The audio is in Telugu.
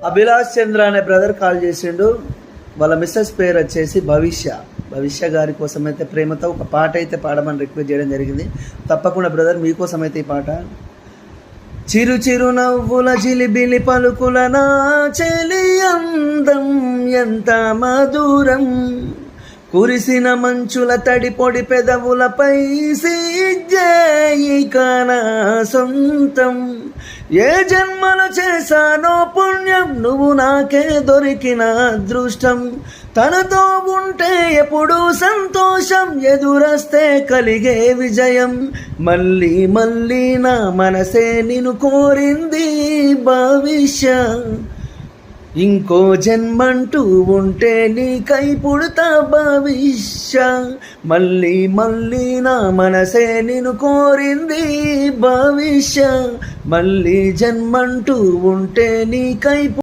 అభిలాష్ చంద్ర అనే బ్రదర్ కాల్ చేసిండు. వాళ్ళ మిస్సెస్ పేరు వచ్చేసి భవిష్య గారి కోసం అయితే ప్రేమతో ఒక పాట అయితే పాడమని రిక్వెస్ట్ చేయడం జరిగింది. తప్పకుండా బ్రదర్ మీకోసం అయితే ఈ పాట. చిరు చిరు నవ్వుల జిలిబిలి పలుకుల నా చెలి అందం ఎంత మధురం, కురిసిన మంచుల తడి పొడి పెదవులపై సిజ్జేయిక నా సొంతం, ఏ జన్మలు చేశానో పుణ్యం నువ్వు నాకే దొరికిన అదృష్టం, తనతో ఉంటే ఎప్పుడు సంతోషం ఎదురస్తే కలిగే విజయం, మళ్ళీ మళ్ళీ నా మనసే నిన్ను కోరింది భవిష్య, ఇంకో జన్మంటూ ఉంటే నీకై పుడతా భవిష్య, మళ్ళీ మళ్ళీ నా మనసే నిన్ను కోరింది భవిష్య, మళ్ళీ జన్మంటూ ఉంటే నీకై